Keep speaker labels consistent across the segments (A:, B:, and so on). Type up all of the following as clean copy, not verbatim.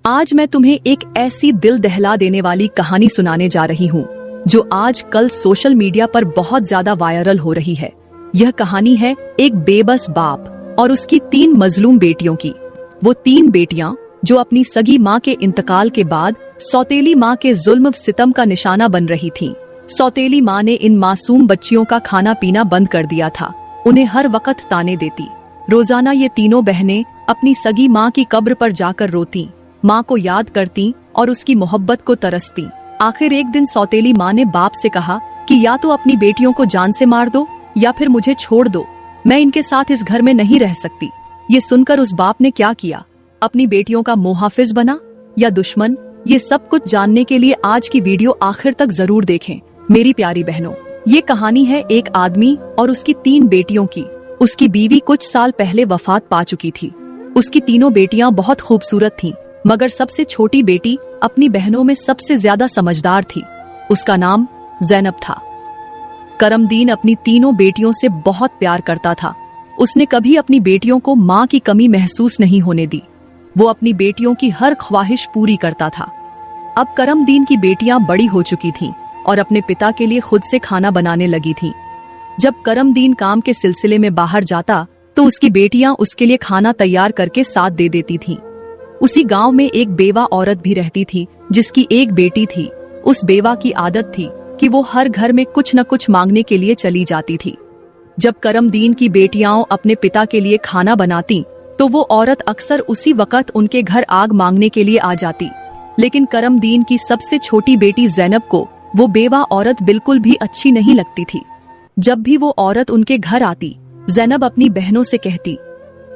A: आज मैं तुम्हें एक ऐसी दिल दहला देने वाली कहानी सुनाने जा रही हूँ जो आज कल सोशल मीडिया पर बहुत ज्यादा वायरल हो रही है। यह कहानी है एक बेबस बाप और उसकी 3 मजलूम बेटियों की। वो 3 बेटियां जो अपनी सगी माँ के इंतकाल के बाद सौतेली माँ के जुल्म सितम का निशाना बन रही थीं। सौतेली माँ ने इन मासूम बच्चियों का खाना पीना बंद कर दिया था, उन्हें हर वक्त ताने देती। रोजाना ये तीनों बहनें अपनी सगी माँ की कब्र पर जाकर रोती, माँ को याद करती और उसकी मोहब्बत को तरसती। आखिर एक दिन सौतेली माँ ने बाप से कहा कि या तो अपनी बेटियों को जान से मार दो या फिर मुझे छोड़ दो, मैं इनके साथ इस घर में नहीं रह सकती। ये सुनकर उस बाप ने क्या किया, अपनी बेटियों का मुहाफिज बना या दुश्मन? ये सब कुछ जानने के लिए आज की वीडियो आखिर तक जरूर देखें। मेरी प्यारी बहनों, ये कहानी है एक आदमी और उसकी 3 बेटियों की। उसकी बीवी कुछ साल पहले वफात पा चुकी थी। उसकी तीनों बेटियां बहुत खूबसूरत थीं, मगर सबसे छोटी बेटी अपनी बहनों में सबसे ज्यादा समझदार थी। उसका नाम ज़ैनब था। करमदीन अपनी तीनों बेटियों से बहुत प्यार करता था। उसने कभी अपनी बेटियों को माँ की कमी महसूस नहीं होने दी। वो अपनी बेटियों की हर ख्वाहिश पूरी करता था। अब करमदीन की बेटियां बड़ी हो चुकी थीं और अपने पिता के लिए खुद से खाना बनाने लगी थीं। जब करमदीन काम के सिलसिले में बाहर जाता तो उसकी बेटियां उसके लिए खाना तैयार करके साथ दे देती थीं। उसी गांव में एक बेवा औरत भी रहती थी जिसकी एक बेटी थी। उस बेवा की आदत थी कि वो हर घर में कुछ न कुछ मांगने के लिए चली जाती थी। जब करमदीन की बेटियां अपने पिता के लिए खाना बनाती तो वो औरत अक्सर उसी वक्त उनके घर आग मांगने के लिए आ जाती। लेकिन करमदीन की सबसे छोटी बेटी ज़ैनब को वो बेवा औरत बिल्कुल भी अच्छी नहीं लगती थी। जब भी वो औरत उनके घर आती, ज़ैनब अपनी बहनों से कहती,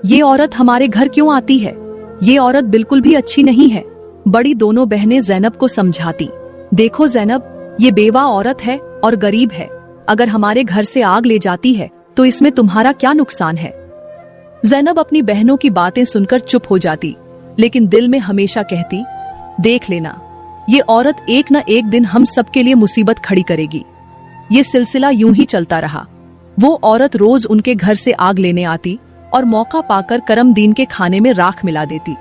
A: ये औरत हमारे घर क्यों आती है, ये औरत बिल्कुल भी अच्छी नहीं है। बड़ी दोनों बहनें ज़ैनब को समझाती, देखो ज़ैनब, ये बेवा औरत है और गरीब है, अगर हमारे घर से आग ले जाती है तो इसमें तुम्हारा क्या नुकसान है। ज़ैनब अपनी बहनों की बातें सुनकर चुप हो जाती, लेकिन दिल में हमेशा कहती, देख लेना, ये औरत एक न एक दिन हम सबके लिए मुसीबत खड़ी करेगी। ये सिलसिला यूं ही चलता रहा। वो औरत रोज उनके घर से आग लेने आती और मौका पाकर करमदीन के खाने में राख मिला देती।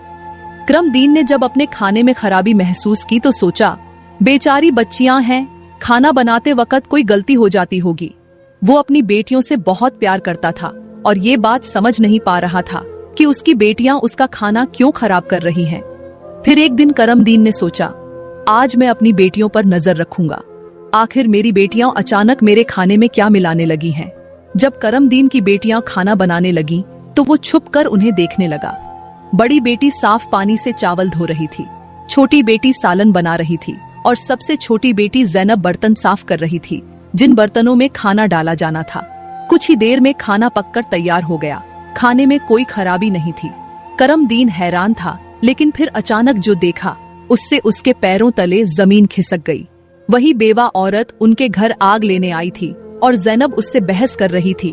A: करमदीन ने जब अपने खाने में खराबी महसूस की तो सोचा, बेचारी बच्चियां हैं, खाना बनाते वक्त कोई गलती हो जाती होगी। वो अपनी बेटियों से बहुत प्यार करता था और ये बात समझ नहीं पा रहा था कि उसकी बेटियां उसका खाना क्यों खराब कर रही हैं। फिर एक दिन करमदीन ने सोचा, आज मैं अपनी बेटियों पर नजर रखूंगा, आखिर मेरी बेटियां अचानक मेरे खाने में क्या मिलाने लगी हैं। जब करमदीन की बेटियां खाना बनाने लगीं, तो वो छुपकर उन्हें देखने लगा। बड़ी बेटी साफ पानी से चावल धो रही थी, छोटी बेटी सालन बना रही थी और सबसे छोटी बेटी ज़ैनब बर्तन साफ कर रही थी, जिन बर्तनों में खाना डाला जाना था। कुछ ही देर में खाना पककर तैयार हो गया। खाने में कोई खराबी नहीं थी। करमदीन हैरान था, लेकिन फिर अचानक जो देखा उससे उसके पैरों तले जमीन खिसक गई। वही बेवा औरत उनके घर आग लेने आई थी और ज़ैनब उससे बहस कर रही थी,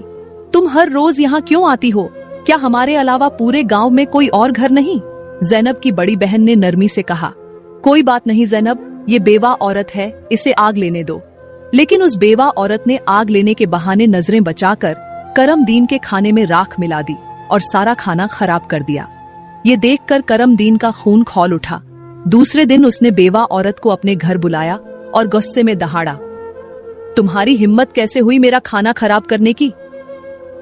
A: तुम हर रोज यहाँ क्यों आती हो, क्या हमारे अलावा पूरे गांव में कोई और घर नहीं? ज़ैनब की बड़ी बहन ने नरमी से कहा, कोई बात नहीं ज़ैनब, ये बेवा औरत है, इसे आग लेने दो। लेकिन उस बेवा औरत ने आग लेने के बहाने नजरें बचाकर करमदीन के खाने में राख मिला दी और सारा खाना खराब कर दिया। ये देखकर करमदीन का खून खौल उठा। दूसरे दिन उसने बेवा औरत को अपने घर बुलाया और गुस्से में दहाड़ा, तुम्हारी हिम्मत कैसे हुई मेरा खाना खराब करने की?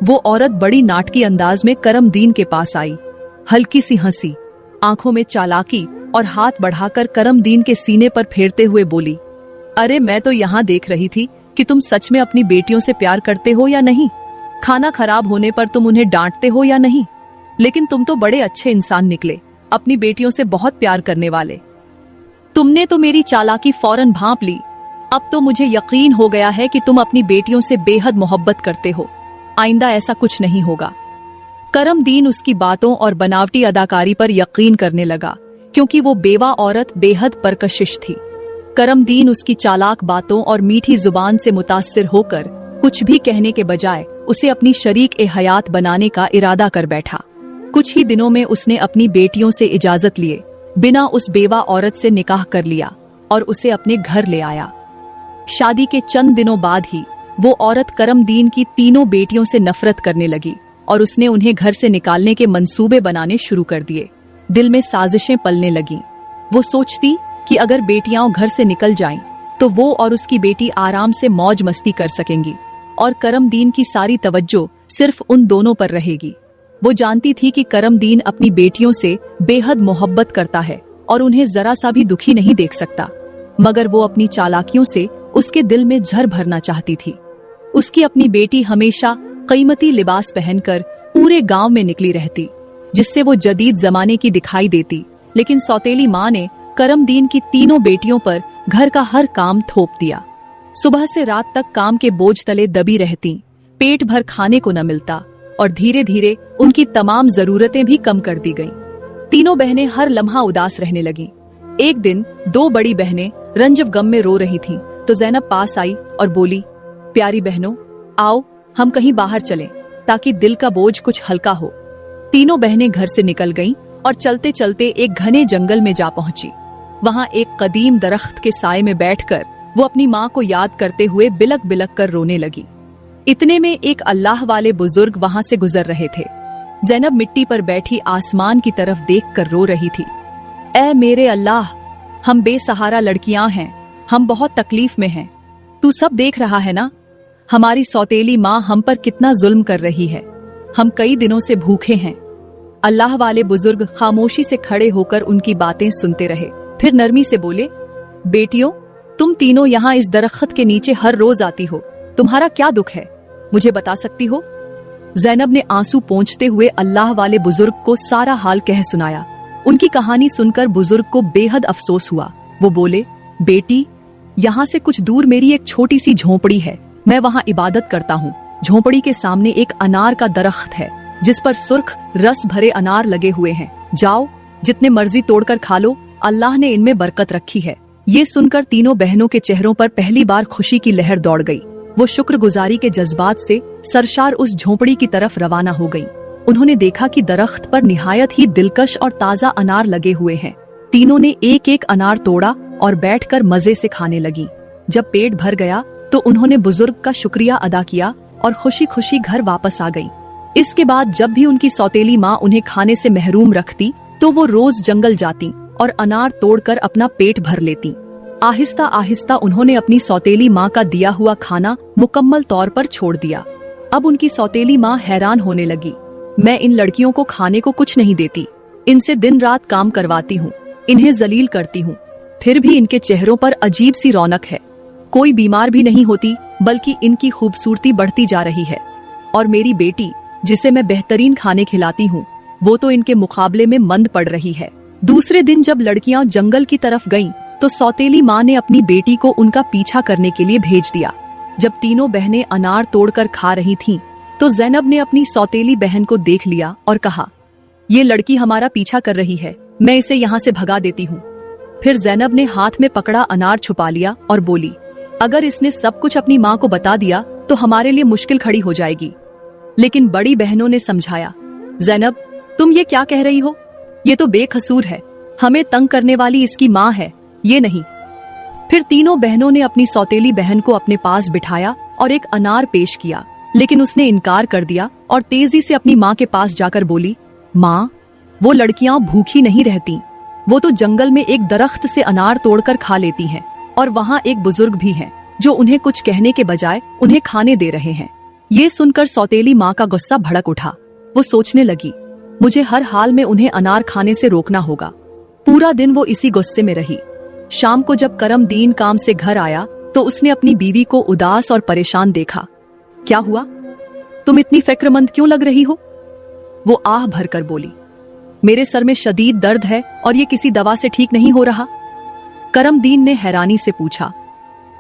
A: वो औरत बड़ी नाटकी अंदाज में करमदीन के पास आई, हल्की सी हंसी, आंखों में चालाकी और हाथ बढ़ाकर करमदीन के सीने पर फेरते हुए बोली, अरे मैं तो यहाँ देख रही थी कि तुम सच में अपनी बेटियों से प्यार करते हो या नहीं। खाना खराब होने पर तुम उन्हें डांटते हो या नहीं, लेकिन तुम तो बड़े अच्छे इंसान निकले, अपनी बेटियों से बहुत प्यार करने वाले। तुमने तो मेरी चालाकी फौरन भांप ली। अब तो मुझे यकीन हो गया है कि तुम अपनी बेटियों से बेहद मोहब्बत करते हो। आइंदा ऐसा कुछ नहीं होगा। करमदीन उसकी बातों और बनावटी अदाकारी पर यकीन करने लगा, क्योंकि वो बेवा औरत बेहद परकशिश थी। करमदीन उसकी चालाक बातों और मीठी जुबान से मुतासिर होकर कुछ भी कहने के बजाय उसे अपनी शरीक ए हयात बनाने का इरादा कर बैठा। कुछ ही दिनों में उसने अपनी बेटियों से इजाजत लिए बिना उस बेवा औरत से निकाह कर लिया और उसे अपने घर ले आया। शादी के चंद दिनों बाद ही वो औरत करमदीन की तीनों बेटियों से नफरत करने लगी और उसने उन्हें घर से निकालने के मंसूबे बनाने शुरू कर दिए। दिल में साजिशें पलने लगीं। वो सोचती कि अगर बेटियां घर से निकल जाएं, तो वो और उसकी बेटी आराम से मौज मस्ती कर सकेंगी और करमदीन की सारी तवज्जो सिर्फ उन दोनों पर रहेगी। वो जानती थी कि करमदीन अपनी बेटियों से बेहद मोहब्बत करता है और उन्हें जरा सा भी दुखी नहीं देख सकता, मगर वो अपनी चालाकियों से उसके दिल में झर भरना चाहती थी। उसकी अपनी बेटी हमेशा कीमती लिबास पहनकर पूरे गांव में निकली रहती, जिससे वो जदीद जमाने की दिखाई देती, लेकिन सौतेली माँ ने करमदीन की तीनों बेटियों पर घर का हर काम थोप दिया। सुबह से रात तक काम के बोझ तले दबी रहती, पेट भर खाने को न मिलता और धीरे धीरे उनकी तमाम जरूरतें भी कम कर दी गईं। तीनों बहनें हर लम्हा उदास रहने लगीं। एक दिन दो बड़ी बहनें रंजव गम में रो रही थीं, तो ज़ैनब पास आई और बोली, प्यारी बहनों, आओ हम कहीं बाहर चलें ताकि दिल का बोझ कुछ हल्का हो। तीनों बहनें घर से निकल गईं और चलते चलते एक घने जंगल में जा पहुंची। वहां एक कदीम दरख्त के साए में बैठकर वो अपनी माँ को याद करते हुए बिलक बिलक कर रोने लगी। इतने में एक अल्लाह वाले बुजुर्ग वहां से गुजर रहे थे। ज़ैनब मिट्टी पर बैठी आसमान की तरफ देखकर रो रही थी। ऐ मेरे अल्लाह, हम बेसहारा लड़कियां हैं, हम बहुत तकलीफ में हैं। तू सब देख रहा है ना, हमारी सौतेली माँ हम पर कितना जुल्म कर रही है। हम कई दिनों से भूखे हैं। अल्लाह वाले बुजुर्ग खामोशी से खड़े होकर उनकी बातें सुनते रहे, फिर नरमी से बोले, बेटियों, तुम तीनों यहाँ इस दरख्त के नीचे हर रोज आती हो, तुम्हारा क्या दुख है, मुझे बता सकती हो? ज़ैनब ने आंसू पोंछते हुए अल्लाह वाले बुजुर्ग को सारा हाल कह सुनाया। उनकी कहानी सुनकर बुजुर्ग को बेहद अफसोस हुआ। वो बोले, बेटी, यहाँ से कुछ दूर मेरी एक छोटी सी झोंपड़ी है, मैं वहाँ इबादत करता हूँ। झोंपड़ी के सामने एक अनार का दरख्त है, जिस पर सुर्ख रस भरे अनार लगे हुए हैं। जाओ, जितने मर्जी तोड़कर खा लो, अल्लाह ने इनमें बरकत रखी है। ये सुनकर तीनों बहनों के चेहरों पर पहली बार खुशी की लहर दौड़ गई। वो शुक्रगुजारी के जज्बात से सरशार उस झोंपड़ी की तरफ रवाना हो गई। उन्होंने देखा कि दरख्त पर निहायत ही दिलकश और ताजा अनार लगे हुए हैं। तीनों ने एक एक अनार तोड़ा और बैठकर मजे से खाने लगी। जब पेट भर गया तो उन्होंने बुजुर्ग का शुक्रिया अदा किया और खुशी खुशी घर वापस आ गई। इसके बाद जब भी उनकी सौतेली माँ उन्हें खाने से महरूम रखती, तो वो रोज जंगल जाती और अनार तोड़कर अपना पेट भर लेती। आहिस्ता आहिस्ता उन्होंने अपनी सौतेली माँ का दिया हुआ खाना मुकम्मल तौर पर छोड़ दिया। अब उनकी सौतेली माँ हैरान होने लगी। मैं इन लड़कियों को खाने को कुछ नहीं देती, इनसे दिन रात काम करवाती हूँ, इन्हें जलील करती हूँ, फिर भी इनके चेहरों पर अजीब सी रौनक है। कोई बीमार भी नहीं होती, बल्कि इनकी खूबसूरती बढ़ती जा रही है। और मेरी बेटी, जिसे मैं बेहतरीन खाने खिलाती हूँ, वो तो इनके मुकाबले में मंद पड़ रही है। दूसरे दिन जब लड़कियां जंगल की तरफ गईं, तो सौतेली माँ ने अपनी बेटी को उनका पीछा करने के लिए भेज दिया। जब तीनों बहनें अनार तोड़कर खा रही थीं, तो ज़ैनब ने अपनी सौतेली बहन को देख लिया और कहा, ये लड़की हमारा पीछा कर रही है, मैं इसे यहाँ से भगा देती हूँ। फिर ज़ैनब ने हाथ में पकड़ा अनार छुपा लिया और बोली, अगर इसने सब कुछ अपनी माँ को बता दिया तो हमारे लिए मुश्किल खड़ी हो जाएगी। लेकिन बड़ी बहनों ने समझाया, ज़ैनब, तुम ये क्या कह रही हो? ये तो बेकसूर है, हमें तंग करने वाली इसकी माँ है, ये नहीं। फिर तीनों बहनों ने अपनी सौतेली बहन को अपने पास बिठाया और एक अनार पेश किया, लेकिन उसने इनकार कर दिया और तेजी से अपनी माँ के पास जाकर बोली, माँ, वो लड़कियां भूखी नहीं रहती, वो तो जंगल में एक दरख्त से अनार तोड़कर खा लेती हैं, और वहाँ एक बुजुर्ग भी हैं जो उन्हें कुछ कहने के बजाय उन्हें खाने दे रहे हैं। ये सुनकर सौतेली माँ का गुस्सा भड़क उठा। वो सोचने लगी, मुझे हर हाल में उन्हें अनार खाने से रोकना होगा। पूरा दिन वो इसी गुस्से में रही। शाम को जब करमदीन काम से घर आया तो उसने अपनी बीवी को उदास और परेशान देखा। क्या हुआ? तुम इतनी फिक्रमंद क्यों लग रही हो? वो आह भरकर बोली, मेरे सर में शदीद दर्द है और ये किसी दवा से ठीक नहीं हो रहा। करमदीन ने हैरानी से पूछा,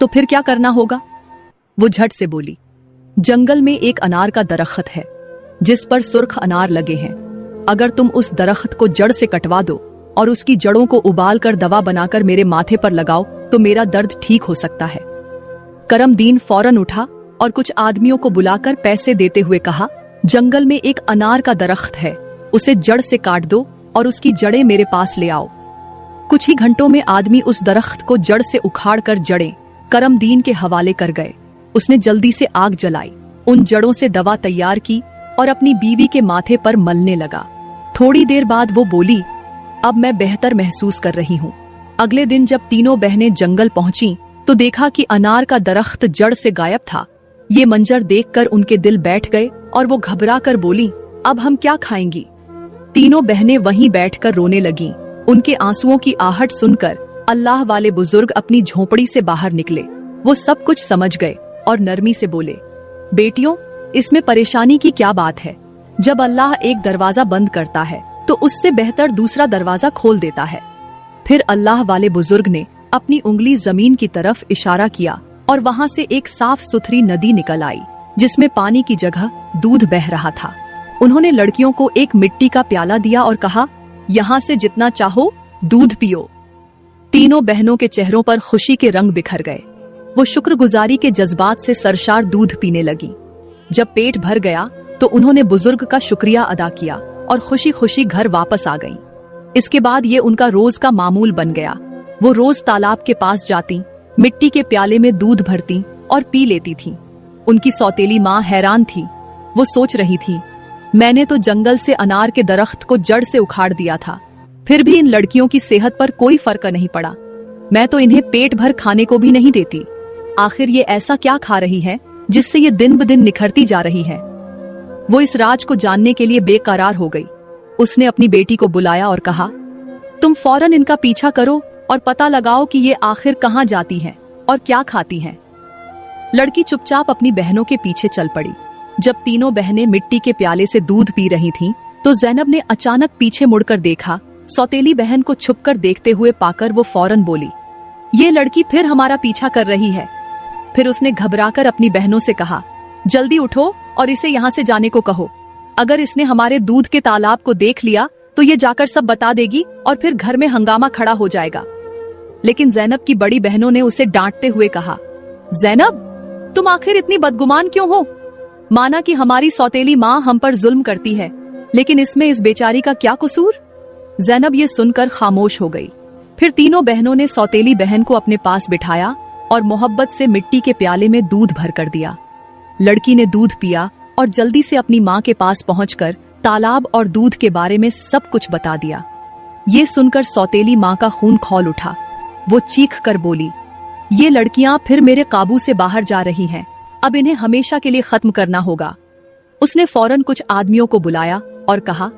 A: तो फिर क्या करना होगा? वो झट से बोली, जंगल में एक अनार का दरख्त है जिस पर सुर्ख अनार लगे हैं। अगर तुम उस दरख्त को जड़ से कटवा दो और उसकी जड़ों को उबाल कर दवा बनाकर मेरे माथे पर लगाओ तो मेरा दर्द ठीक हो सकता है। करमदीन फौरन उठा और कुछ आदमियों को बुलाकर पैसे देते हुए कहा, जंगल में एक अनार का दरख्त है, उसे जड़ से काट दो और उसकी जड़ें मेरे पास ले आओ। कुछ ही घंटों में आदमी उस दरख्त को जड़ से उखाड़ कर जड़ें करमदीन के हवाले कर गए। उसने जल्दी से आग जलाई, उन जड़ों से दवा तैयार की और अपनी बीवी के माथे पर मलने लगा। थोड़ी देर बाद वो बोली, अब मैं बेहतर महसूस कर रही हूँ, अगले दिन जब तीनों बहनें जंगल पहुंची तो देखा कि अनार का दरख्त जड़ से गायब था। ये मंजर देखकर उनके दिल बैठ गए और वो घबरा कर बोली, अब हम क्या खाएंगी। तीनों बहनें वहीं बैठकर रोने लगीं। उनके आंसुओं की आहट सुनकर अल्लाह वाले बुजुर्ग अपनी झोपड़ी से बाहर निकले। वो सब कुछ समझ गए और नरमी से बोले, बेटियों, इसमें परेशानी की क्या बात है। जब अल्लाह एक दरवाजा बंद करता है तो उससे बेहतर दूसरा दरवाजा खोल देता है। फिर अल्लाह वाले बुजुर्ग ने अपनी उंगली जमीन की तरफ इशारा किया और वहाँ से एक साफ सुथरी नदी निकल आई जिसमें पानी की जगह दूध बह रहा था। उन्होंने लड़कियों को एक मिट्टी का प्याला दिया और कहा, यहाँ से जितना चाहो दूध पियो। तीनों बहनों के चेहरों पर खुशी के रंग बिखर गए। वो शुक्रगुजारी के जज्बात से सरशार दूध पीने लगी। जब पेट भर गया तो उन्होंने बुजुर्ग का शुक्रिया अदा किया और खुशी खुशी घर वापस आ गईं। इसके बाद ये उनका रोज का मामूल बन गया। वो रोज तालाब के पास जाती, मिट्टी के प्याले में दूध भरती और पी लेती थीं। उनकी सौतेली माँ हैरान थी। वो सोच रही थी, मैंने तो जंगल से अनार के दरख्त को जड़ से उखाड़ दिया था, फिर भी इन लड़कियों की सेहत पर कोई फर्क नहीं पड़ा। मैं तो इन्हें पेट भर खाने को भी नहीं देती। आखिर ये ऐसा क्या खा रही है जिससे ये दिन ब दिन निखरती जा रही है। वो इस राज को जानने के लिए बेकरार हो गई। उसने अपनी बेटी को बुलाया और कहा, तुम फौरन इनका पीछा करो और पता लगाओ कि ये आखिर कहाँ जाती हैं और क्या खाती हैं। लड़की चुपचाप अपनी बहनों के पीछे चल पड़ी। जब तीनों बहनें मिट्टी के प्याले से दूध पी रही थीं, तो ज़ैनब ने अचानक पीछे मुड़कर देखा। सौतेली बहन को छुपकर देखते हुए पाकर वो फौरन बोली, ये लड़की फिर हमारा पीछा कर रही है। फिर उसने घबराकर अपनी बहनों से कहा, जल्दी उठो और इसे यहाँ से जाने को कहो। अगर इसने हमारे दूध के तालाब को देख लिया तो ये जाकर सब बता देगी और फिर घर में हंगामा खड़ा हो जाएगा। लेकिन ज़ैनब की बड़ी बहनों ने उसे डांटते हुए कहा, ज़ैनब, तुम आखिर इतनी बदगुमान क्यों हो। माना कि हमारी सौतेली माँ हम पर जुल्म करती है, लेकिन इसमें इस बेचारी का क्या कसूर। ज़ैनब ये सुनकर खामोश हो गई। फिर तीनों बहनों ने सौतेली बहन को अपने पास बिठाया और मोहब्बत से मिट्टी के प्याले में दूध भर कर दिया। लड़की ने दूध पिया और जल्दी से अपनी माँ के पास पहुंचकर तालाब और दूध के बारे में सब कुछ बता दिया। ये सुनकर सौतेली माँ का खून खौल उठा। वो चीख कर बोली, ये लड़कियां फिर मेरे काबू से बाहर जा रही हैं। अब इन्हें हमेशा के लिए खत्म करना होगा। उसने फौरन कुछ आदमियों को बुलाया और कहा,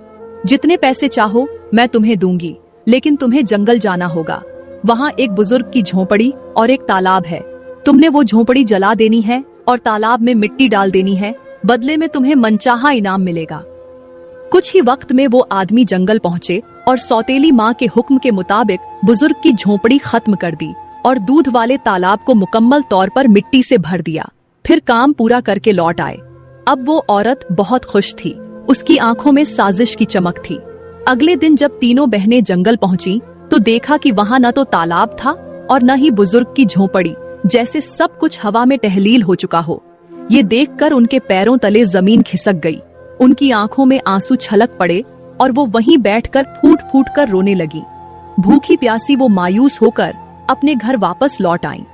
A: जितने पैसे चाहो मैं तुम्हें दूंगी, लेकिन तुम्हें जंगल जाना होगा। वहाँ एक बुजुर्ग की झोपड़ी और एक तालाब है। तुमने वो झोपड़ी जला देनी है और तालाब में मिट्टी डाल देनी है। बदले में तुम्हें मनचाहा इनाम मिलेगा। कुछ ही वक्त में वो आदमी जंगल पहुँचे और सौतेली माँ के हुक्म के मुताबिक बुजुर्ग की झोपड़ी खत्म कर दी और दूध वाले तालाब को मुकम्मल तौर पर मिट्टी से भर दिया। फिर काम पूरा करके लौट आए। अब वो औरत बहुत खुश थी। उसकी आंखों में साजिश की चमक थी। अगले दिन जब तीनों बहनें जंगल पहुंची तो देखा कि वहाँ न तो तालाब था और न ही बुजुर्ग की झोपड़ी, जैसे सब कुछ हवा में तहलील हो चुका हो। ये देखकर उनके पैरों तले जमीन खिसक गई। उनकी आंखों में आंसू छलक पड़े और वो वहीं बैठकर फूट फूट कर रोने लगी। भूखी प्यासी वो मायूस होकर अपने घर वापस लौट आईं।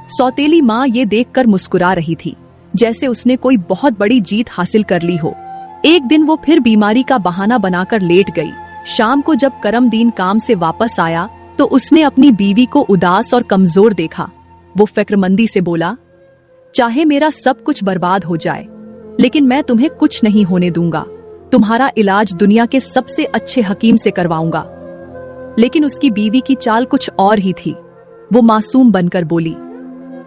A: सौतेली माँ ये देखकर मुस्कुरा रही थी, जैसे उसने कोई बहुत बड़ी जीत हासिल कर ली हो। एक दिन वो फिर बीमारी का बहाना बनाकर लेट गई। शाम को जब करमदीन काम से वापस आया तो उसने अपनी बीवी को उदास और कमजोर देखा। वो फिक्रमंदी से बोला, चाहे मेरा सब कुछ बर्बाद हो जाए, लेकिन मैं तुम्हें कुछ नहीं होने दूंगा। तुम्हारा इलाज दुनिया के सबसे अच्छे हकीम से करवाऊंगा। लेकिन उसकी बीवी की चाल कुछ और ही थी। वो मासूम बनकर बोली,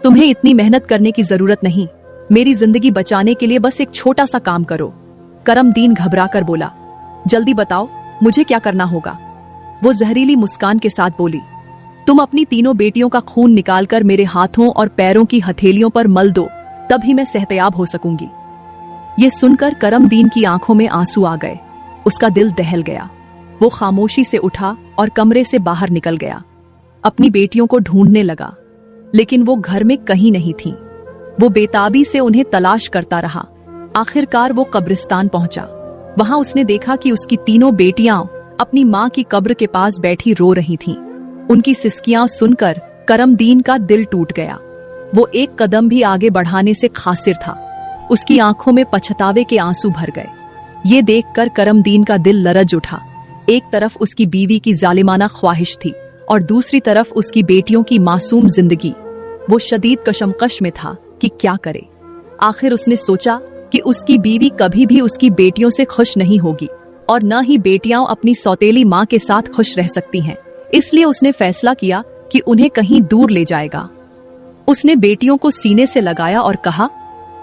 A: तुम्हें इतनी मेहनत करने की जरूरत नहीं। मेरी जिंदगी बचाने के लिए बस एक छोटा सा काम करो। करमदीन घबरा कर बोला, जल्दी बताओ, मुझे क्या करना होगा। वो जहरीली मुस्कान के साथ बोली, तुम अपनी तीनों बेटियों का खून निकालकर मेरे हाथों और पैरों की हथेलियों पर मल दो, तभी मैं सेहतयाब हो सकूंगी। ये सुनकर करमदीन की आंखों में आंसू आ गए। उसका दिल दहल गया। वो खामोशी से उठा और कमरे से बाहर निकल गया। अपनी बेटियों को ढूंढने लगा, लेकिन वो घर में कहीं नहीं थीं। वो बेताबी से उन्हें तलाश करता रहा। आखिरकार वो कब्रिस्तान पहुंचा। वहां उसने देखा कि उसकी तीनों बेटियां अपनी माँ की कब्र के पास बैठी रो रही थीं। उनकी सिसकियां सुनकर करमदीन का दिल टूट गया। वो एक कदम भी आगे बढ़ाने से खासिर था। उसकी आंखों में पछतावे के आंसू भर गए। ये देखकर करमदीन का दिल लरज उठा। एक तरफ उसकी बीवी की जालिमाना ख्वाहिश थी और दूसरी तरफ उसकी बेटियों की मासूम जिंदगी। वो शदीद कशमकश में था कि क्या करे। आखिर उसने सोचा कि उसकी बीवी कभी भी उसकी बेटियों से खुश नहीं होगी और न ही बेटियां अपनी सौतेली माँ के साथ खुश रह सकती हैं। इसलिए उसने फैसला किया कि उन्हें कहीं दूर ले जाएगा। उसने बेटियों को सीने से लगाया और कहा,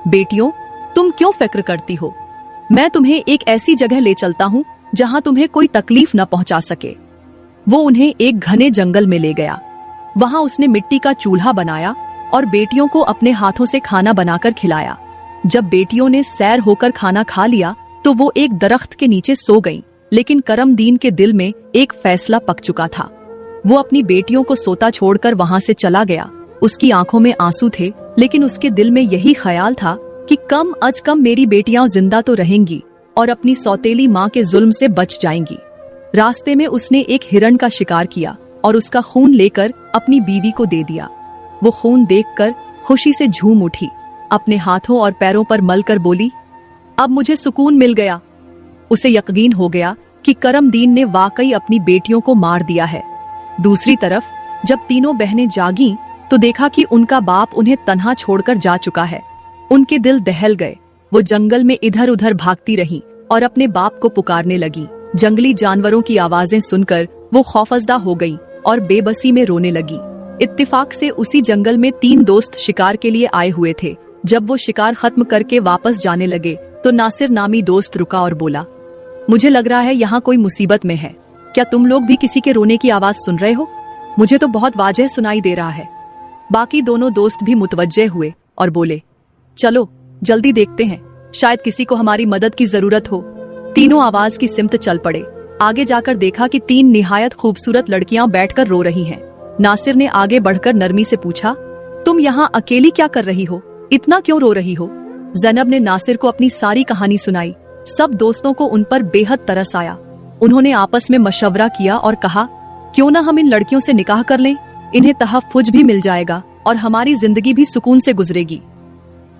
A: बेटियों, तुम क्यों फिक्र करती हो? मैं तुम्हें एक ऐसी जगह ले चलता हूँ जहाँ तुम्हें कोई तकलीफ न पहुँचा सके। वो उन्हें एक घने जंगल में ले गया। वहाँ उसने मिट्टी का चूल्हा बनाया और बेटियों को अपने हाथों से खाना बनाकर खिलाया। जब बेटियों ने सैर होकर खाना खा लिया तो वो एक दरख्त के नीचे सो गईं। लेकिन करमदीन के दिल में एक फैसला पक चुका था। वो अपनी बेटियों को सोता छोड़कर वहाँ से चला गया। उसकी आंखों में आंसू थे, लेकिन उसके दिल में यही ख्याल था कि कम अज कम मेरी बेटियां जिंदा तो रहेंगी और अपनी सौतेली माँ के जुल्म से बच जाएंगी। रास्ते में उसने एक हिरण का शिकार किया और उसका खून लेकर अपनी बीवी को दे दिया। वो खून देखकर खुशी से झूम उठी, अपने हाथों और पैरों पर मलकर बोली, अब मुझे सुकून मिल गया। उसे यकीन हो गया कि करमदीन ने वाकई अपनी बेटियों को मार दिया है। दूसरी तरफ जब तीनों बहनें जागीं तो देखा कि उनका बाप उन्हें तन्हा छोड़कर जा चुका है। उनके दिल दहल गए। वो जंगल में इधर उधर भागती रहीं और अपने बाप को पुकारने लगी। जंगली जानवरों की आवाजें सुनकर वो खौफजदा हो गई और बेबसी में रोने लगी। इत्तेफाक से उसी जंगल में 3 दोस्त शिकार के लिए आए हुए थे। जब वो शिकार खत्म करके वापस जाने लगे तो नासिर नामी दोस्त रुका और बोला, मुझे लग रहा है यहाँ कोई मुसीबत में है। क्या तुम लोग भी किसी के रोने की आवाज सुन रहे हो? मुझे तो बहुत वाजह सुनाई दे रहा है। बाकी दोनों दोस्त भी मुतवज्जे हुए और बोले, चलो जल्दी देखते हैं, शायद किसी को हमारी मदद की जरूरत हो। तीनों आवाज की सिमत चल पड़े। आगे जाकर देखा कि 3 निहायत खूबसूरत लड़कियां बैठकर रो रही हैं। नासिर ने आगे बढ़कर नरमी से पूछा, तुम यहाँ अकेली क्या कर रही हो? इतना क्यों रो रही हो? ज़ैनब ने नासिर को अपनी सारी कहानी सुनाई। सब दोस्तों को उन पर बेहद तरस आया। उन्होंने आपस में मशवरा किया और कहा, क्यों ना हम इन लड़कियों से निकाह कर लें, इन्हें तहफ्फुज भी मिल जाएगा और हमारी जिंदगी भी सुकून से गुजरेगी।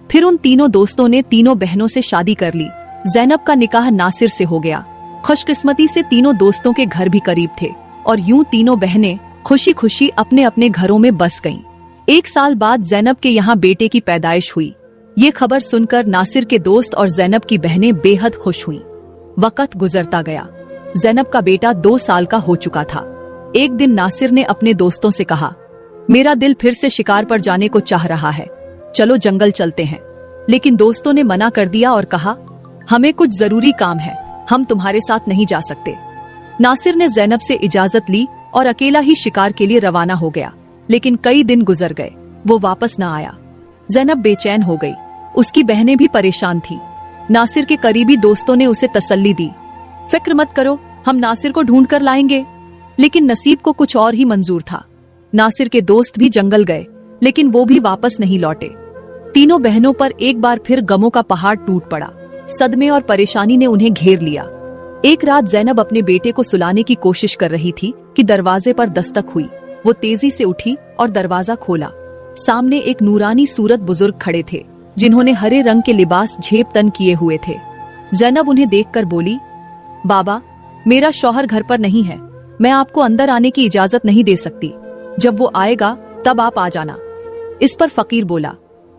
A: फिर उन तीनों दोस्तों ने तीनों बहनों से शादी कर ली। ज़ैनब का निकाह नासिर से हो गया। खुशकिस्मती से तीनों दोस्तों के घर भी करीब थे और यूं तीनों बहनें खुशी खुशी अपने अपने घरों में बस गईं। 1 साल बाद ज़ैनब के यहाँ बेटे की पैदाइश हुई। ये खबर सुनकर नासिर के दोस्त और ज़ैनब की बहनें बेहद खुश हुईं। वक्त गुजरता गया। ज़ैनब का बेटा 2 साल का हो चुका था। एक दिन नासिर ने अपने दोस्तों से कहा, मेरा दिल फिर से शिकार पर जाने को चाह रहा है, चलो जंगल चलते हैं। लेकिन दोस्तों ने मना कर दिया और कहा, हमें कुछ जरूरी काम है, हम तुम्हारे साथ नहीं जा सकते। नासिर ने ज़ैनब से इजाजत ली और अकेला ही शिकार के लिए रवाना हो गया। लेकिन कई दिन गुजर गए, वो वापस न आया। ज़ैनब बेचैन हो गई। उसकी बहनें भी परेशान थी। नासिर के करीबी दोस्तों ने उसे तसल्ली दी, फिक्र मत करो, हम नासिर को ढूंढ कर लाएंगे। लेकिन नसीब को कुछ और ही मंजूर था। नासिर के दोस्त भी जंगल गए, लेकिन वो भी वापस नहीं लौटे। तीनों बहनों पर एक बार फिर गमों का पहाड़ टूट पड़ा। सदमे और परेशानी ने उन्हें घेर लिया। एक रात ज़ैनब अपने बेटे को सुलाने की कोशिश कर रही थी कि दरवाजे पर दस्तक हुई। वो तेजी से उठी और दरवाजा खोला। सामने एक नूरानी सूरत बुजुर्ग खड़े थे, जिन्होंने हरे रंग के लिबास झेप तन किए हुए थे। ज़ैनब उन्हें देखकर बोली, बाबा, मेरा शौहर घर पर नहीं है, मैं आपको अंदर आने की इजाजत नहीं दे सकती। जब वो आएगा तब आप आ जाना। इस पर फकीर बोला,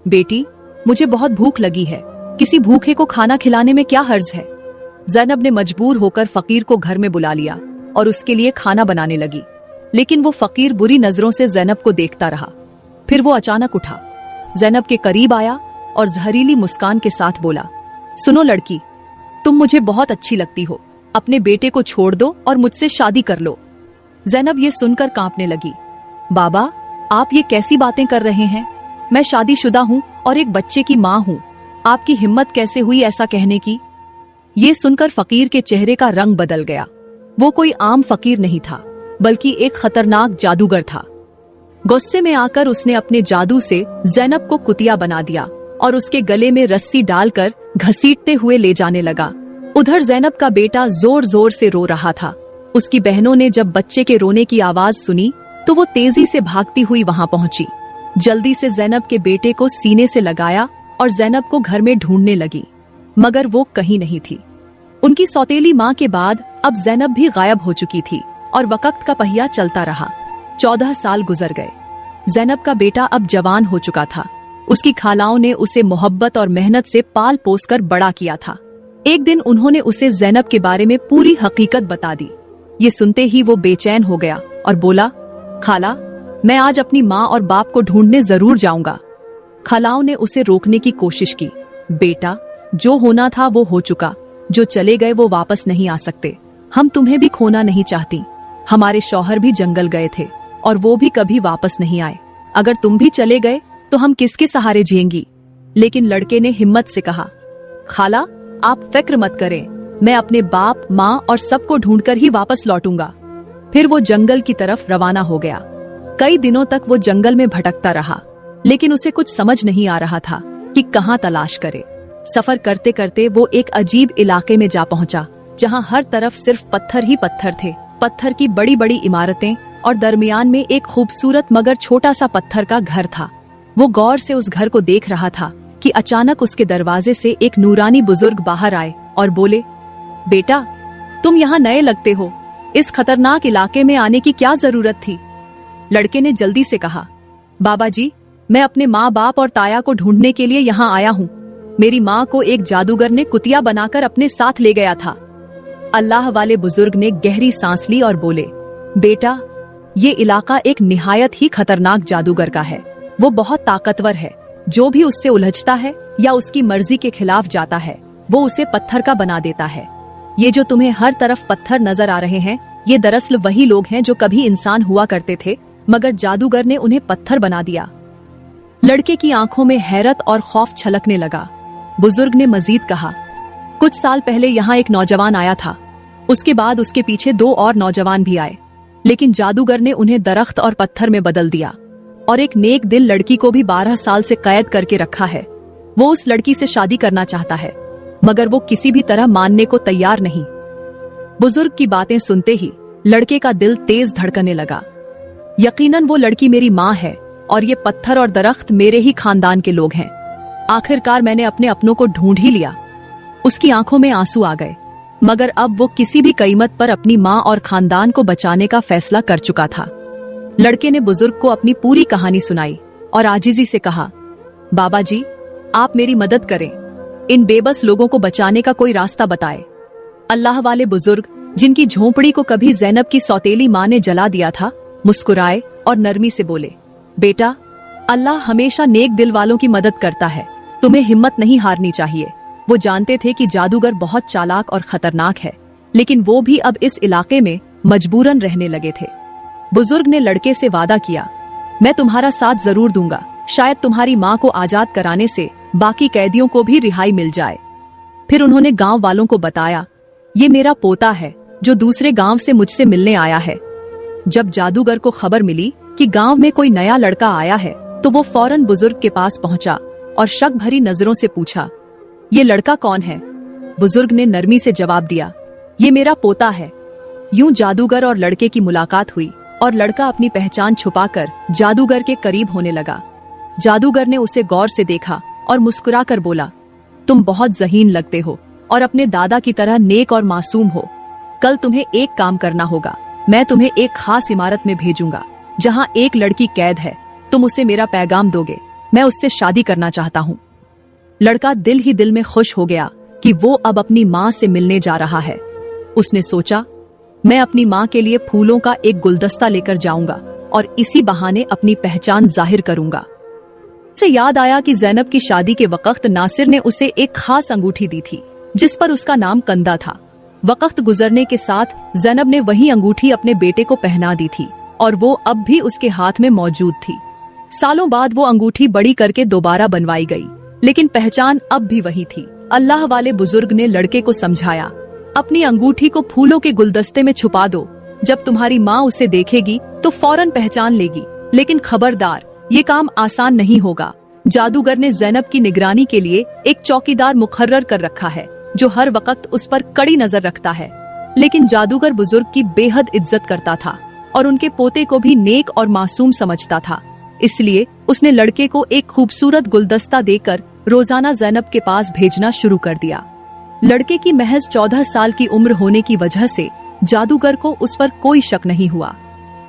A: बेटी, मुझे बहुत भूख लगी है, किसी भूखे को खाना खिलाने में क्या हर्ज है। ज़ैनब ने मजबूर होकर फकीर को घर में बुला लिया और उसके लिए खाना बनाने लगी। लेकिन वो फकीर बुरी नजरों से ज़ैनब को देखता रहा। फिर वो अचानक उठा, ज़ैनब के करीब आया और जहरीली मुस्कान के साथ बोला, सुनो लड़की, तुम मुझे बहुत अच्छी लगती हो, अपने बेटे को छोड़ दो और मुझसे शादी कर लो। ज़ैनब ये सुनकर कांपने लगी। बाबा, आप ये कैसी बातें कर रहे हैं? मैं शादीशुदा हूँ और एक बच्चे की माँ हूँ, आपकी हिम्मत कैसे हुई ऐसा कहने की? ये सुनकर फकीर के चेहरे का रंग बदल गया। वो कोई आम फकीर नहीं था, बल्कि एक खतरनाक जादूगर था। गुस्से में आकर उसने अपने जादू से ज़ैनब को कुतिया बना दिया और उसके गले में रस्सी डालकर घसीटते हुए ले जाने लगा। उधर ज़ैनब का बेटा जोर जोर से रो रहा था। उसकी बहनों ने जब बच्चे के रोने की आवाज सुनी तो वो तेजी से भागती हुई वहां पहुंची। जल्दी से ज़ैनब के बेटे को सीने से लगाया और ज़ैनब को घर में ढूंढने लगी, मगर वो कहीं नहीं थी। उनकी सौतेली माँ के बाद अब ज़ैनब भी गायब हो चुकी थी और वक्त का पहिया चलता रहा। 14 साल गुजर गए। ज़ैनब का बेटा अब जवान हो चुका था। उसकी खालाओं ने उसे मोहब्बत और मेहनत से पाल पोस कर बड़ा किया था। एक दिन उन्होंने उसे ज़ैनब के बारे में पूरी हकीकत बता दी। ये सुनते ही वो बेचैन हो गया और बोला, खाला, मैं आज अपनी माँ और बाप को ढूंढने जरूर जाऊंगा। खालाओं ने उसे रोकने की कोशिश की। बेटा, जो होना था वो हो चुका, जो चले गए वो वापस नहीं आ सकते। हम तुम्हें भी खोना नहीं चाहती। हमारे शौहर भी जंगल गए थे और वो भी कभी वापस नहीं आए। अगर तुम भी चले गए तो हम किसके सहारे जिएंगी? लेकिन लड़के ने हिम्मत से कहा, खाला, आप फिक्र मत करें, मैं अपने बाप, माँ और सबको ढूंढकर ही वापस लौटूंगा। फिर वो जंगल की तरफ रवाना हो गया। कई दिनों तक वो जंगल में भटकता रहा, लेकिन उसे कुछ समझ नहीं आ रहा था कि कहाँ तलाश करे। सफर करते करते वो एक अजीब इलाके में जा पहुंचा, जहाँ हर तरफ सिर्फ पत्थर ही पत्थर थे। पत्थर की बड़ी बड़ी इमारतें और दरमियान में एक खूबसूरत मगर छोटा सा पत्थर का घर था। वो गौर से उस घर को देख रहा था कि अचानक उसके दरवाजे से एक नूरानी बुजुर्ग बाहर आए और बोले, बेटा, तुम यहाँ नए लगते हो, इस खतरनाक इलाके में आने की क्या जरूरत थी? लड़के ने जल्दी से कहा, बाबा जी, मैं अपने माँ बाप और ताया को ढूंढने के लिए यहाँ आया हूँ। मेरी माँ को एक जादूगर ने कुतिया बनाकर अपने साथ ले गया था। अल्लाह वाले बुजुर्ग ने गहरी सांस ली और बोले, बेटा, ये इलाका एक निहायत ही खतरनाक जादूगर का है। वो बहुत ताकतवर है। जो भी उससे उलझता है या उसकी मर्जी के खिलाफ जाता है, वो उसे पत्थर का बना देता है। ये जो तुम्हें हर तरफ पत्थर नजर आ रहे हैं, ये दरअसल वही लोग हैं जो कभी इंसान हुआ करते थे, मगर जादूगर ने उन्हें पत्थर बना दिया। लड़के की आंखों में हैरत और खौफ छलकने लगा। बुजुर्ग ने मजीद कहा, कुछ साल पहले यहाँ एक नौजवान आया था। उसके बाद उसके पीछे 2 और नौजवान भी आए, लेकिन जादूगर ने उन्हें दरख्त और पत्थर में बदल दिया और एक नेक दिल लड़की को भी 12 साल से कैद करके रखा है। वो उस लड़की से शादी करना चाहता है, मगर वो किसी भी तरह मानने को तैयार नहीं। बुजुर्ग की बातें सुनते ही लड़के का दिल तेज धड़कने लगा। यकीनन वो लड़की मेरी माँ है और ये पत्थर और दरख्त मेरे ही खानदान के लोग हैं। आखिरकार मैंने अपने अपनों को ढूंढ ही लिया। उसकी आंखों में आंसू आ गए, मगर अब वो किसी भी कीमत पर अपनी माँ और खानदान को बचाने का फैसला कर चुका था। लड़के ने बुजुर्ग को अपनी पूरी कहानी सुनाई और आजिजी से कहा, बाबा जी, आप मेरी मदद करें, इन बेबस लोगों को बचाने का कोई रास्ता बताए। अल्लाह वाले बुजुर्ग, जिनकी झोंपड़ी को कभी ज़ैनब की सौतेली माँ ने जला दिया था, मुस्कुराए और नरमी से बोले, बेटा, अल्लाह हमेशा नेक दिल वालों की मदद करता है। तुम्हें हिम्मत नहीं हारनी चाहिए। वो जानते थे कि जादूगर बहुत चालाक और खतरनाक है, लेकिन वो भी अब इस इलाके में मजबूरन रहने लगे थे। बुजुर्ग ने लड़के से वादा किया, मैं तुम्हारा साथ जरूर दूंगा। शायद तुम्हारी माँ को आजाद कराने से बाकी कैदियों को भी रिहाई मिल जाए। फिर उन्होंने गांव वालों को बताया, ये मेरा पोता है जो दूसरे गांव से मुझसे मिलने आया है। जब जादूगर को खबर मिली कि गांव में कोई नया लड़का आया है, तो वो फौरन बुजुर्ग के पास पहुंचा और शक भरी नजरों से पूछा, ये लड़का कौन है? बुजुर्ग ने नरमी से जवाब दिया, ये मेरा पोता है। यूं जादूगर और लड़के की मुलाकात हुई और लड़का अपनी पहचान छुपाकर जादूगर के करीब होने लगा। जादूगर ने उसे गौर से देखा और मुस्कुराकर बोला, तुम बहुत ज़हीन लगते हो और अपने दादा की तरह नेक और मासूम हो। कल तुम्हें एक काम करना होगा। मैं तुम्हें एक खास इमारत में भेजूंगा जहाँ एक लड़की कैद है। तुम उसे मेरा पैगाम दोगे, मैं उससे शादी करना चाहता हूँ। लड़का दिल ही दिल में खुश हो गया कि वो अब अपनी माँ से मिलने जा रहा है। उसने सोचा, मैं अपनी माँ के लिए फूलों का एक गुलदस्ता लेकर जाऊंगा और इसी बहाने अपनी पहचान जाहिर करूंगा। उसे याद आया कि ज़ैनब की शादी के वक्त नासिर ने उसे एक खास अंगूठी दी थी जिस पर उसका नाम कंदा था। वक्त गुजरने के साथ ज़ैनब ने वही अंगूठी अपने बेटे को पहना दी थी और वो अब भी उसके हाथ में मौजूद थी। सालों बाद वो अंगूठी बड़ी करके दोबारा बनवाई गई, लेकिन पहचान अब भी वही थी। अल्लाह वाले बुजुर्ग ने लड़के को समझाया, अपनी अंगूठी को फूलों के गुलदस्ते में छुपा दो। जब तुम्हारी माँ उसे देखेगी तो फौरन पहचान लेगी, लेकिन खबरदार, ये काम आसान नहीं होगा। जादूगर ने ज़ैनब की निगरानी के लिए एक चौकीदार मुकर्रर कर रखा है जो हर वक्त उस पर कड़ी नजर रखता है। लेकिन जादूगर बुजुर्ग की बेहद इज्जत करता था और उनके पोते को भी नेक और मासूम समझता था। इसलिए उसने लड़के को एक खूबसूरत गुलदस्ता देकर रोजाना ज़ैनब के पास भेजना शुरू कर दिया। लड़के की महज 14 साल की उम्र होने की वजह से जादूगर को उस पर कोई शक नहीं हुआ।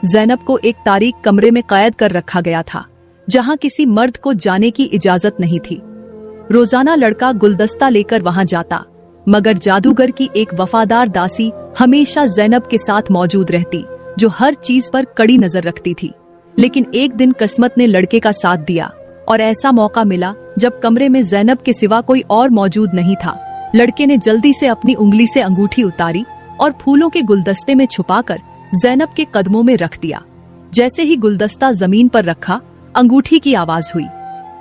A: जैनब को एक तारीक कमरे में कैद कर रखा गया था, जहां किसी मर्द को जाने की इजाजत नहीं थी। रोजाना लड़का गुलदस्ता लेकर वहां जाता, मगर जादूगर की एक वफादार दासी हमेशा जैनब के साथ मौजूद रहती, जो हर चीज पर कड़ी नजर रखती थी। लेकिन एक दिन किस्मत ने लड़के का साथ दिया और ऐसा मौका मिला जब कमरे में जैनब के सिवा कोई और मौजूद नहीं था। लड़के ने जल्दी से अपनी उंगली से अंगूठी उतारी और फूलों के गुलदस्ते में छुपाकर जैनब के कदमों में रख दिया। जैसे ही गुलदस्ता जमीन पर रखा, अंगूठी की आवाज हुई।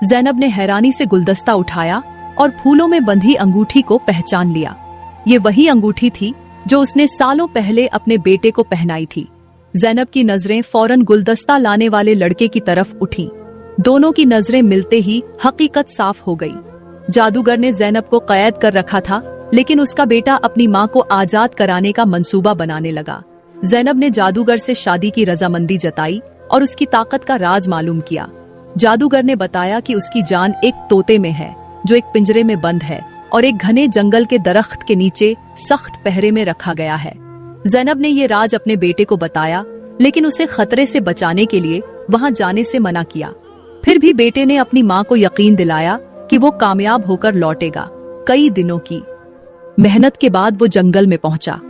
A: जैनब ने हैरानी से गुलदस्ता उठाया और फूलों में बंधी अंगूठी को पहचान लिया। ये वही अंगूठी थी जो उसने सालों पहले अपने बेटे को पहनाई थी। जैनब की नजरें फौरन गुलदस्ता लाने वाले लड़के की तरफ उठी। दोनों की नजरें मिलते ही हकीकत साफ हो गई। जादूगर ने जैनब को कैद कर रखा था, लेकिन उसका बेटा अपनी मां को आजाद कराने का मंसूबा बनाने लगा। जैनब ने जादूगर से शादी की रजामंदी जताई और उसकी ताकत का राज मालूम किया। जादूगर ने बताया कि उसकी जान एक तोते में है, जो एक पिंजरे में बंद है और एक घने जंगल के दरख्त के नीचे सख्त पहरे में रखा गया है। जैनब ने ये राज अपने बेटे को बताया, लेकिन उसे खतरे से बचाने के लिए वहां जाने से मना किया। फिर भी बेटे ने अपनी मां को यकीन दिलाया कि वो कामयाब होकर लौटेगा। कई दिनों की मेहनत के बाद वो जंगल में पहुंचा।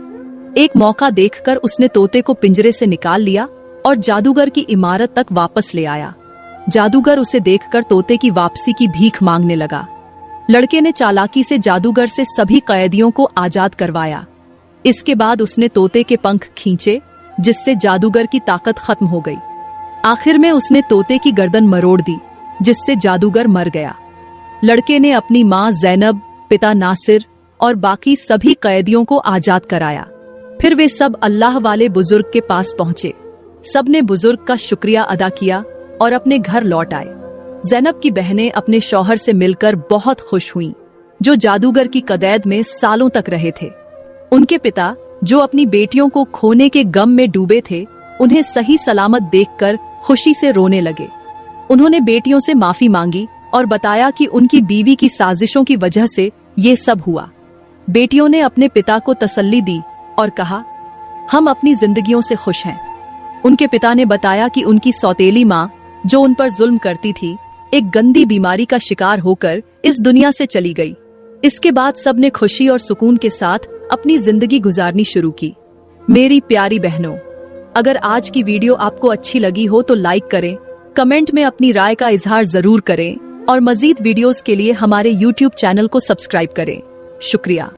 A: एक मौका देखकर उसने तोते को पिंजरे से निकाल लिया और जादूगर की इमारत तक वापस ले आया। जादूगर उसे देखकर तोते की वापसी की भीख मांगने लगा। लड़के ने चालाकी से जादूगर से सभी कैदियों को आजाद करवाया। इसके बाद उसने तोते के पंख खींचे, जिससे जादूगर की ताकत खत्म हो गई। आखिर में उसने तोते की गर्दन मरोड़ दी, जिससे जादूगर मर गया। लड़के ने अपनी मां जैनब, पिता नासिर और बाकी सभी कैदियों को आजाद कराया। फिर वे सब अल्लाह वाले बुजुर्ग के पास पहुंचे। सबने बुजुर्ग का शुक्रिया अदा किया और अपने घर लौट आए। जैनब की बहनें अपने शौहर से मिलकर बहुत खुश हुईं, जो जादूगर की कदैद में सालों तक रहे थे। उनके पिता, जो अपनी बेटियों को खोने के गम में डूबे थे, उन्हें सही सलामत देखकर खुशी से रोने लगे। उन्होंने बेटियों से माफी मांगी और बताया कि उनकी बीवी की साजिशों की वजह से ये सब हुआ। बेटियों ने अपने पिता को तसल्ली दी और कहा, हम अपनी जिंदगियों से खुश हैं। उनके पिता ने बताया कि उनकी सौतेली माँ, जो उन पर जुल्म करती थी, एक गंदी बीमारी का शिकार होकर इस दुनिया से चली गई। इसके बाद सबने खुशी और सुकून के साथ अपनी जिंदगी गुजारनी शुरू की। मेरी प्यारी बहनों, अगर आज की वीडियो आपको अच्छी लगी हो तो लाइक करें, कमेंट में अपनी राय का इजहार जरूर करें और मजीद वीडियोस के लिए हमारे YouTube चैनल को सब्सक्राइब करें। शुक्रिया।